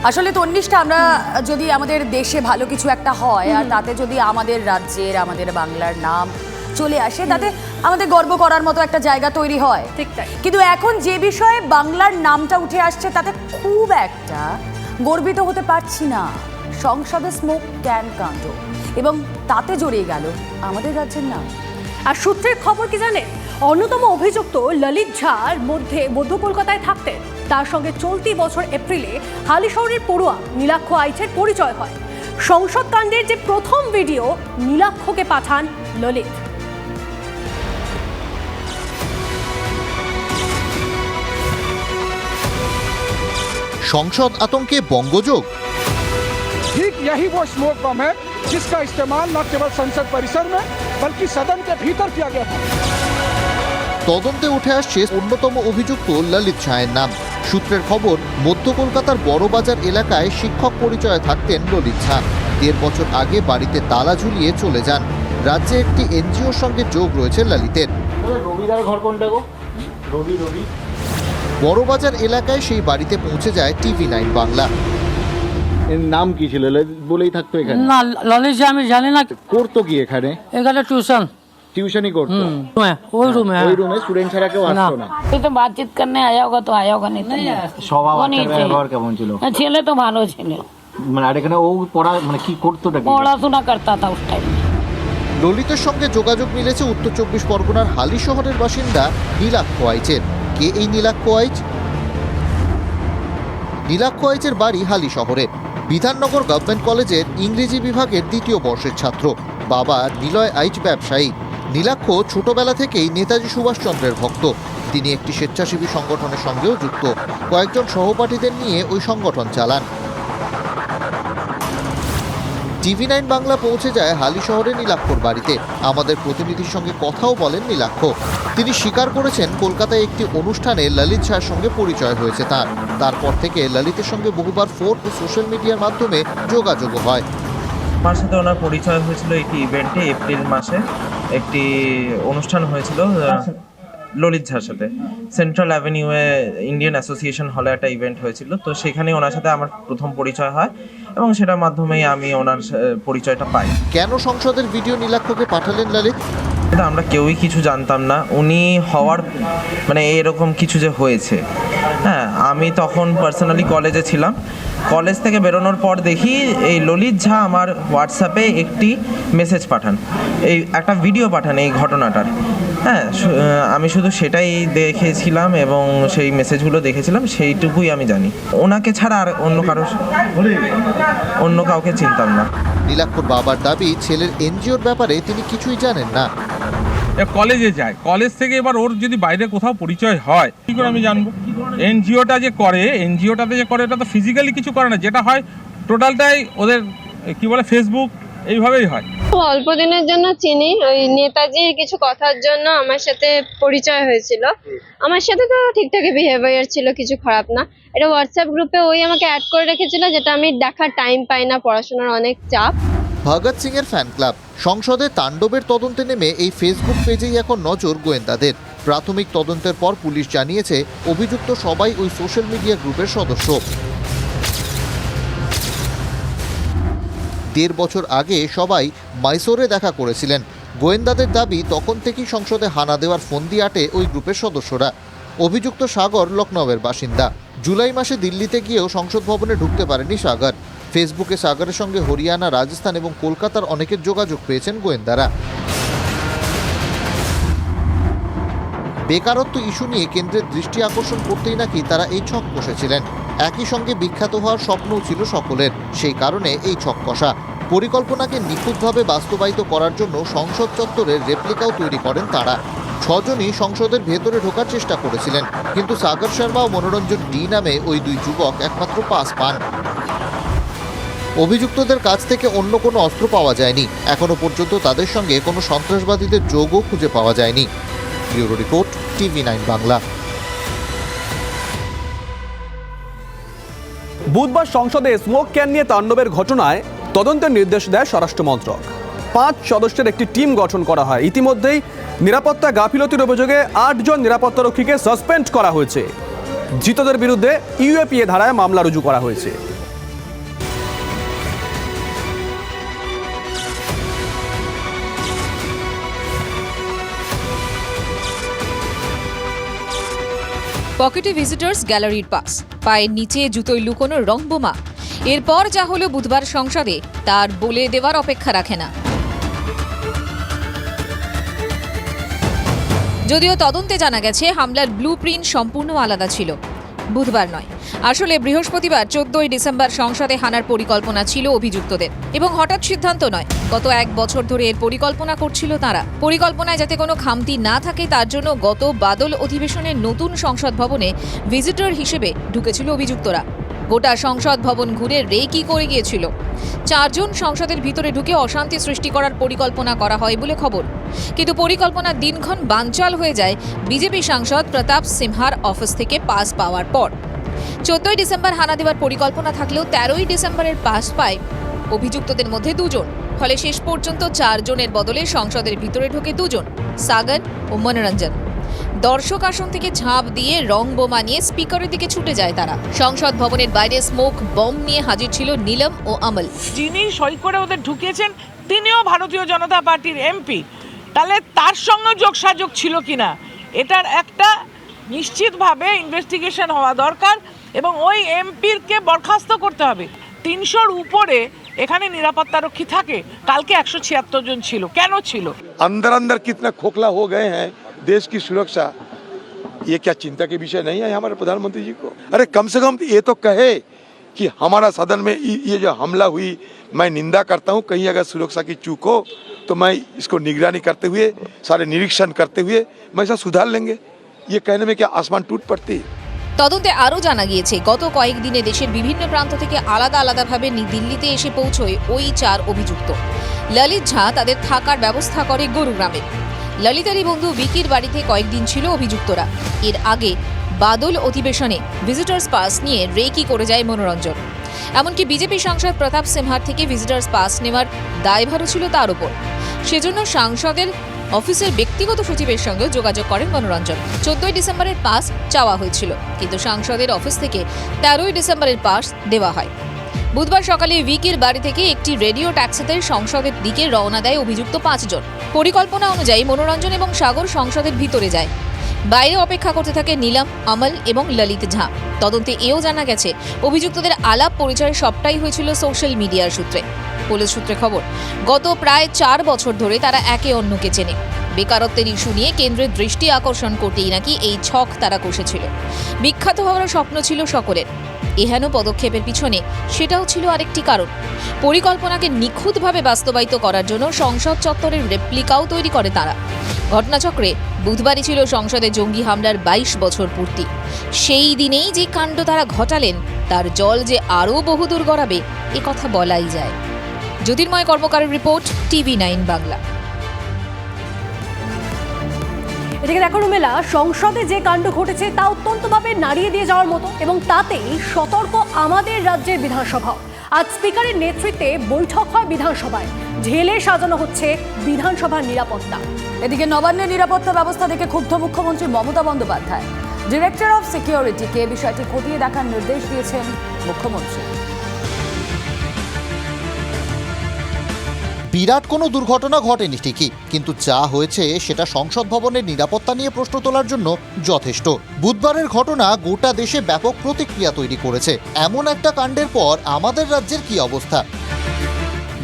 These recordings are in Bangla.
আসলে তন্নিষ্ঠা, আমরা যদি আমাদের দেশে ভালো কিছু একটা হয় আর তাতে যদি আমাদের রাজ্যের, আমাদের বাংলার নাম চলে আসে, তাতে আমাদের গর্ব করার মতো একটা জায়গা তৈরি হয়। ঠিক তাই। কিন্তু এখন যে বিষয়ে বাংলার নামটা উঠে আসছে তাতে খুব একটা গর্বিত হতে পারছি না। সংসদে স্মোক ক্যান কাণ্ড এবং তাতে জড়িয়ে গেল আমাদের রাজ্যের নাম। আর সূত্রের খবর কি জানেন, অন্যতম অভিযুক্ত ললিত ঝার মধ্য কলকাতায় থাকতেন। তার সঙ্গে চলতি বছর এপ্রিলে হালিশহরের পড়ুয়া নীলাক্ষ আইচের পরিচয় হয়। সংসদ কাণ্ডের যে প্রথম ভিডিও নীলাক্ষকে পাঠান ললিত। সংসদ আতঙ্কে বঙ্গযোগ। ठीक यही वो स्मोक बम है जिसका इस्तेमाल न केवल संसद परिसर में बल्कि सदन के भीतर किया गया था। তদন্তে উঠে আসছে অন্যতম অভিযুক্ত ললিত ঝায়ের নাম। সূত্রের খবর, মধ্য কলকাতার বড়বাজার এলাকায় শিক্ষক পরিচয়ে থাকতেন ললিত ঝা। 1.5 বছর আগে বাড়িতে তালা ঝুলিয়ে চলে যান। রাজ্যে একটি এনজিওর সঙ্গে যোগ রয়েছে ললিতের। রবিদার ঘর কোনটা গো? রবি বড়বাজার এলাকায় সেই বাড়িতে পৌঁছে যায় TV9 বাংলা। এর নাম কি ছিল? বলেই থাকতো এখানে? না, ললিত ঝা আমি জানি না। করতো কি এখানে? এখানে টিউশনই করতো। ওই রুমে ওই রুমে স্টুডেন্ট ছাড়া কেউ আসতো না। ये तो बातचीत करने आया होगा तो आया होगा, नहीं तो नहीं। স্বভাব वो আচার नहीं ব্যবহার কেমন ছিল? ছেলে তো ভালো ছিল, মানে আর এখানে ও পড়া মানে কি করতোটা কি? পড়াশোনা करता था उस टाइम में। ললিতের সঙ্গে যোগাযোগ মিলেছে উত্তর 24 পরগনার হালি শহরের বাসিন্দা নীলাক্ষ আইচের। কে এই নীলাক্ষ আইচ? নীলাক্ষ আইচের বাড়ি হালি শহরে। বিধাননগর গভর্নমেন্ট কলেজের ইংরেজি বিভাগের 2য় বর্ষের ছাত্র। বাবা নিলয় আইচ ব্যবসায়ী। নীলাক্ষ ছোটবেলা থেকেই নেতাজি সুভাষচন্দ্রের ভক্ত। তিনি একটি স্বেচ্ছাসেবী সংগঠনের সঙ্গেও যুক্ত। কয়েকজন সহপাঠীদের নিয়ে ওই সংগঠন চালান। TV9 বাংলা পৌঁছে যায় হালি শহরে নীলাক্ষর বাড়িতে। আমাদের প্রতিনিধির সঙ্গে কথাও বলেন নীলাক্ষ। তিনি স্বীকার করেছেন কলকাতায় একটি অনুষ্ঠানে ললিত ঝার সঙ্গে পরিচয় হয়েছে তার। তারপর থেকে ললিতের সঙ্গে বহুবার ফোন ও সোশ্যাল মিডিয়ার মাধ্যমে যোগাযোগ হয়। আমার সাথে ওনার পরিচয় হয়েছিল একটি ইভেন্টে, এপ্রিল মাসে একটি অনুষ্ঠান হয়েছিল ললিত ঝার সাথে। সেন্ট্রাল অ্যাভিনিউয়ে ইন্ডিয়ান অ্যাসোসিয়েশন হলে একটা ইভেন্ট হয়েছিল, তো সেখানে ওনার সাথে আমার প্রথম পরিচয় হয় এবং সেটার মাধ্যমেই আমি ওনার পরিচয়টা পাই। কেন সংসদের ভিডিও নীলাক্ষকে পাঠালেন ললিত? এটা আমরা কেউই কিছু জানতাম না। উনি হওয়ার মানে এরকম কিছু যে হয়েছে, হ্যাঁ, আমি তখন পার্সোনালি কলেজে ছিলাম। কলেজ থেকে বেরোনোর পর দেখি এই ললিত ঝা আমার হোয়াটসঅ্যাপে একটি মেসেজ পাঠান, এই একটা ভিডিও পাঠান এই ঘটনাটার। হ্যাঁ, আমি শুধু সেটাই দেখেছিলাম এবং সেই মেসেজগুলো দেখেছিলাম, সেইটুকুই আমি জানি। ওনাকে ছাড়া আর অন্য কাউকে চিনতাম না। নীলাক্ষর বাবার দাবি, ছেলের এনজিওর ব্যাপারে তিনি কিছুই জানেন না। কলেজে যায়, কলেজ থেকে এবার ওর যদি বাইরে কোথাও পরিচয় হয় কি করে আমি জানবো? এনজিওটা যে করে, এনজিওটাতে যে করে, এটা তো ফিজিক্যালি কিছু করে না। যেটা হয় টোটালটাই ওদের কি বলে ফেসবুক, এইভাবেই হয়। অল্প দিনের জন্য চিনি, ওই নেতাজির কিছু কথার জন্য আমার সাথে পরিচয় হয়েছিল। আমার সাথে তো ঠিকঠাকই বিহেভিয়ার ছিল, কিছু খারাপ না। এটা হোয়াটসঅ্যাপ গ্রুপে ওই আমাকে অ্যাড করে রেখেছিল, যেটা আমি দেখার টাইম পাই না, পড়াশোনার অনেক চাপ। ভগৎ সিং এর ফ্যান ক্লাব। সংসদে তাণ্ডবের তদন্তে নেমে এই ফেসবুক পেজেই এখন নজর গোয়েন্দাদের। প্রাথমিক তদন্তের পর পুলিশ জানিয়েছে অভিযুক্ত সবাই ওই সোশ্যাল মিডিয়া গ্রুপের সদস্য। 1.5 বছর আগে সবাই মাইসোরে দেখা করেছিলেন। গোয়েন্দাদের দাবি, তখন থেকেই সংসদে হানা দেওয়ার ফন্দি আটে ওই গ্রুপের সদস্যরা। অভিযুক্ত সাগর লখনউয়ের বাসিন্দা। জুলাই মাসে দিল্লিতে গিয়েও সংসদ ভবনে ঢুকতে পারেনি সাগর। ফেসবুকে সাগরের সঙ্গে হরিয়ানা, রাজস্থান এবং কলকাতার অনেকের যোগাযোগ পেয়েছেন গোয়েন্দারা। বেকারত্ব ইস্যু নিয়ে কেন্দ্রের দৃষ্টি আকর্ষণ করতেই নাকি তারা এই ছক কষেছিলেন। একই সঙ্গে বিখ্যাত হওয়ার স্বপ্নও ছিল সকলের। সেই কারণে এই ছক কষা। পরিকল্পনাকে নিখুঁতভাবে বাস্তবায়িত করার জন্য সংসদ চত্বরের রেপ্লিকাও তৈরি করেন তারা। 6 জনই সংসদের ভেতরে ঢোকার চেষ্টা করেছিলেন, কিন্তু সাগর শর্মা ও মনোরঞ্জন ডি নামে ওই 2 যুবক একমাত্র পাস পান। অভিযুক্তদের কাছ থেকে অন্য কোনো অস্ত্র পাওয়া যায়নি। এখনো পর্যন্ত তাদের সঙ্গে কোনো সন্ত্রাসবাদীদের যোগও খুঁজে পাওয়া যায়নি। Bureau report, TV9 Bangla. বুধবার সংসদে স্মোক ক্যান নিয়ে তাণ্ডবের ঘটনায় তদন্তের নির্দেশ দেয় স্বরাষ্ট্র মন্ত্রক। 5 সদস্যের একটি টিম গঠন করা হয়। ইতিমধ্যেই নিরাপত্তা গাফিলতির অভিযোগে 8 জন নিরাপত্তারক্ষীকে সাসপেন্ড করা হয়েছে। ধৃতদের বিরুদ্ধে ইউএপিএ ধারায় মামলা রুজু করা হয়েছে। পকেটে ভিজিটর্স গ্যালারির পাস, পায়ের নিচে জুতোয় লুকোনো রং বোমা। এরপর যা হলো বুধবার সংসদে তার বলে দেওয়ার অপেক্ষা রাখে না। যদিও তদন্তে জানা গেছে হামলার ব্লুপ্রিন্ট সম্পূর্ণ আলাদা ছিল। বুধবার নয়, আসলে বৃহস্পতিবার 14ই ডিসেম্বর সংসদে হানার পরিকল্পনা ছিল অভিযুক্তদের, এবং হঠাৎ সিদ্ধান্ত নয়, গত 1 বছর ধরে এর পরিকল্পনা করছিল তারা। পরিকল্পনায় যাতে কোনো খামতি না থাকে তার জন্য গত বাদল অধিবেশনে নতুন সংসদ ভবনে ভিজিটর হিসেবে ঢুকেছিল অভিযুক্তরা। গোটা সংসদ ভবন ঘুরে রেকি করে গিয়েছিল। 4 জন সংসদের ভিতরে ঢুকে অশান্তি সৃষ্টি করার পরিকল্পনা করা হয় বলে খবর। কিন্তু পরিকল্পনার দিনক্ষণ বানচাল হয়ে যায় বিজেপি সাংসদ প্রতাপ সিনহার অফিস থেকে পাস পাওয়ার পর। 14ই ডিসেম্বর হানা দেওয়ার পরিকল্পনা থাকলেও 13ই ডিসেম্বরের পাস পায় অভিযুক্তদের মধ্যে 2 জন। ফলে শেষ পর্যন্ত 4 জনের বদলে সংসদের ভিতরে ঢোকে 2 জন, সাগর ও মনোরঞ্জন। দর্শক আসন থেকে ঝাঁপ দিয়ে রং বোমা নিয়ে স্পিকারের দিকে ছুটে যায় তারা। সংসদ ভবনের বাইরে স্মোক বম নিয়ে হাজির ছিল নীলম ও অমল। যিনি সই করে ওদের ঢুকিয়েছেন তিনিও ভারতীয় জনতা পার্টির এমপি, তাহলে তার সঙ্গে যোগসাযোগ ছিল কিনা এটার একটা নিশ্চিতভাবে ইনভেস্টিগেশন হওয়া দরকার, এবং ওই এমপিকে বরখাস্ত করতে হবে। 300-র উপরে এখানে নিরাপত্তারক্ষী থাকে, কালকে 176 জন ছিল। কেন ছিল? अंदर अंदर कितना खोखला हो गए हैं देश की सुरक्षा, ये क्या चिंता के विषय नहीं है हमारे प्रधानमंत्री जी को? अरे कम से कम ये तो कहे कि हमारा सदन में ये जो हमला हुई, मैं निंदा करता हूँ, कहीं अगर सुरक्षा की चूक हो तो मैं इसको निगरानी करते हुए, सारे निरीक्षण करते हुए मैं इसे सुधार लेंगे। ये कहने में क्या आसमान टूट पड़ती है? তদন্তে আরও জানা গিয়েছে, গত কয়েকদিনে দেশের বিভিন্ন প্রান্ত থেকে আলাদা আলাদাভাবে দিল্লিতে এসে পৌঁছয় ওই 4 অভিযুক্ত। ললিত ঝা তাদের থাকার ব্যবস্থা করে গুরুগ্রামে। ললিতারই বন্ধু বিকির বাড়িতে কয়েকদিন ছিল অভিযুক্তরা। এর আগে বাদল অধিবেশনে ভিজিটর্স পাস নিয়ে রেকি করে যায় মনোরঞ্জন। এমনকি বিজেপি সাংসদ প্রতাপ সিনহার থেকে ভিজিটর্স পাস নেওয়ার দায়ভারও ছিল তার উপর। সেজন্য সাংসদের অফিসের ব্যক্তিগত সচিবের সঙ্গে যোগাযোগ করেন মনোরঞ্জন। 14ই ডিসেম্বরের পাস চাওয়া হয়েছিল, কিন্তু সাংসদের অফিস থেকে 13ই ডিসেম্বরের পাস দেওয়া হয়। বুধবার সকালে ভিকির বাড়ি থেকে একটি রেডিও ট্যাক্সিতে সংসদের দিকে রওনা দেয় অভিযুক্ত 5 জন। পরিকল্পনা অনুযায়ী মনোরঞ্জন এবং সাগর সংসদের ভিতরে যায়। বাইরে অপেক্ষা করতে থাকে নীলম, অমল এবং ললিত ঝা। তদন্তে এও জানা গেছে অভিযুক্তদের আলাপ পরিচয় সবটাই হয়েছিল সোশ্যাল মিডিয়ার সূত্রে। পুলিশ সূত্রে খবর, গত প্রায় 4 বছর ধরে তারা একে অন্যকে চেনে। বেকারত্বের ইস্যু নিয়ে কেন্দ্রের দৃষ্টি আকর্ষণ করতেই নাকি এই ছক তারা কষেছিল। বিখ্যাত হওয়ার স্বপ্ন ছিল সকলের। এহেন পদক্ষেপের পিছনে সেটাও ছিল আরেকটি কারণ। পরিকল্পনাকে নিখুঁতভাবে বাস্তবায়িত করার জন্য সংসদ চত্বরের রেপ্লিকাও তৈরি করে তারা। ঘটনাচক্রে বুধবারই ছিল সংসদে জঙ্গি হামলার 22 বছর পূর্তি। সেই দিনেই যে কাণ্ড তারা ঘটালেন তার জল যে আরও বহুদূর গড়াবে এ কথা বলাই যায়। জ্যোতির্ময় কর্মকারের রিপোর্ট, TV9 বাংলা। এদিকে দেখো রুমেলা, সংসদে যে কাণ্ড ঘটেছে তা অত্যন্তভাবে নাড়িয়ে দিয়ে যাওয়ার মতো, এবং তাতেই সতর্ক আমাদের রাজ্যের বিধানসভা। আজ স্পিকারের নেতৃত্বে বৈঠক হয় বিধানসভায়। ঢেলে সাজানো হচ্ছে বিধানসভার নিরাপত্তা। এদিকে নবান্নের নিরাপত্তা ব্যবস্থা দেখে ক্ষুব্ধ মুখ্যমন্ত্রী মমতা বন্দ্যোপাধ্যায়। ডিরেক্টর অফ সিকিউরিটিকে বিষয়টি খতিয়ে দেখার নির্দেশ দিয়েছেন মুখ্যমন্ত্রী। বিরাট কোনো দুর্ঘটনা ঘটেনি ঠিকই, কিন্তু যা হয়েছে সেটা সংসদ ভবনের নিরাপত্তা নিয়ে প্রশ্ন তোলার জন্য যথেষ্ট। বুধবারের ঘটনা গোটা দেশে ব্যাপক প্রতিক্রিয়া তৈরি করেছে। এমন একটা কাণ্ডের পর আমাদের রাজ্যের কি অবস্থা?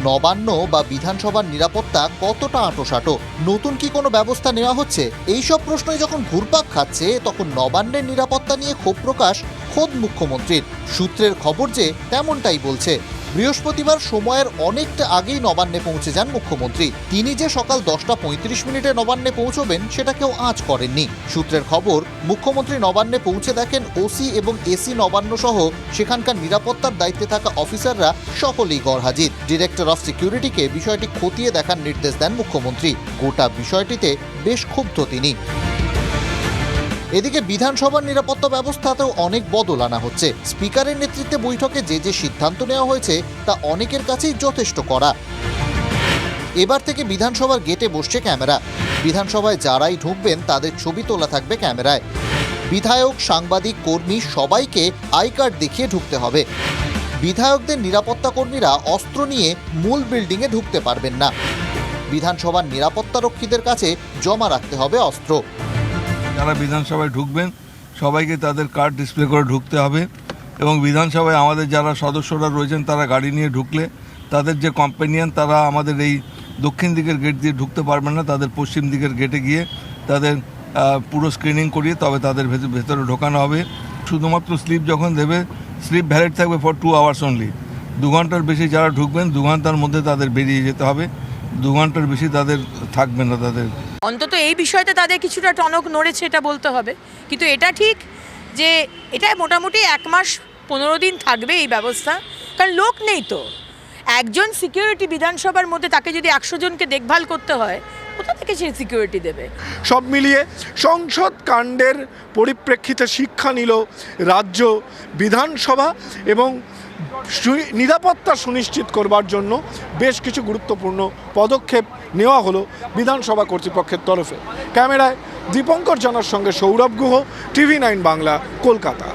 নবান্ন বা বিধানসভার নিরাপত্তা কতটা আঁটোসাঁটো? নতুন কি কোনো ব্যবস্থা নেওয়া হচ্ছে? এইসব প্রশ্নই যখন ঘুরপাক খাচ্ছে, তখন নবান্নের নিরাপত্তা নিয়ে ক্ষোভ প্রকাশ খোদ মুখ্যমন্ত্রীর। সূত্রের খবর যে তেমনটাই বলছে। বৃহস্পতিবার সময়ের অনেকটা আগেই নবান্নে পৌঁছে যান মুখ্যমন্ত্রী। তিনি যে সকাল 10:35 নবান্নে পৌঁছবেন সেটা কেউ আঁচ করেননি। সূত্রের খবর, মুখ্যমন্ত্রী নবান্নে পৌঁছে দেখেন ওসি এবং এসি নবান্ন সহ সেখানকার নিরাপত্তার দায়িত্বে থাকা অফিসাররা সকলেই গড়হাজির। ডিরেক্টর অফ সিকিউরিটিকে বিষয়টি খতিয়ে দেখার নির্দেশ দেন মুখ্যমন্ত্রী। গোটা বিষয়টিতে বেশ ক্ষুব্ধ তিনি। এদিকে বিধানসভার নিরাপত্তা ব্যবস্থাতেও অনেক বদল আনা হচ্ছে। স্পিকারের নেতৃত্বে বৈঠকে যে সিদ্ধান্ত নেওয়া হয়েছে তা অনেকের কাছেই যথেষ্ট করা। এবার থেকে বিধানসভার গেটে বসছে ক্যামেরা। বিধানসভায় যারাই ঢুকবেন তাদের ছবি তোলা থাকবে ক্যামেরায়। বিধায়ক, সাংবাদিক, কর্মী সবাইকে আই কার্ড দেখিয়ে ঢুকতে হবে। বিধায়কদের নিরাপত্তা কর্মীরা অস্ত্র নিয়ে মূল বিল্ডিংয়ে ঢুকতে পারবেন না। বিধানসভার নিরাপত্তারক্ষীদের কাছে জমা রাখতে হবে অস্ত্র। যারা বিধানসভায় ঢুকবেন সবাইকে তাদের কার্ড ডিসপ্লে করে ঢুকতে হবে এবং বিধানসভায় আমাদের যারা সদস্যরা রয়েছেন তারা গাড়ি নিয়ে ঢুকলে তাদের যে কম্পেনিয়ান তারা আমাদের এই দক্ষিণ দিকের গেট দিয়ে ঢুকতে পারবেন না, তাদের পশ্চিম দিকের গেটে গিয়ে তাদের পুরো স্ক্রিনিং করিয়ে তবে তাদের ভেতরে ঢোকানো হবে। শুধুমাত্র স্লিপ যখন দেবে, স্লিপ ভ্যালিড থাকবে ফর 2 আওয়ার্স অনলি। 2 ঘন্টার বেশি যারা ঢুকবেন 2 ঘন্টার মধ্যে তাদের বেরিয়ে যেতে হবে, 2 ঘন্টার বেশি তাদের থাকবে না। তাদের অন্তত এই বিষয়তে তাদের কিছুটা টনক নড়েছে এটা বলতে হবে, কিন্তু এটা ঠিক যে এটা মোটামুটি 1 মাস 15 দিন থাকবে এই ব্যবস্থা, কারণ লোক নেই তো। একজন সিকিউরিটি বিধানসভার মধ্যে তাকে যদি 100 জনকে দেখভাল করতে হয়, কোথা থেকে সে সিকিউরিটি দেবে? সব মিলিয়ে সংসদ কাণ্ডের পরিপ্রেক্ষিতে শিক্ষা নিল রাজ্য বিধানসভা এবং নিরাপত্তা সুনিশ্চিত করবার জন্য বেশ কিছু গুরুত্বপূর্ণ পদক্ষেপ নেওয়া হলো বিধানসভা কর্তৃপক্ষের তরফে। ক্যামেরায় দীপঙ্কর জানার সঙ্গে সৌরভ গুহ, TV9 বাংলা, কলকাতা।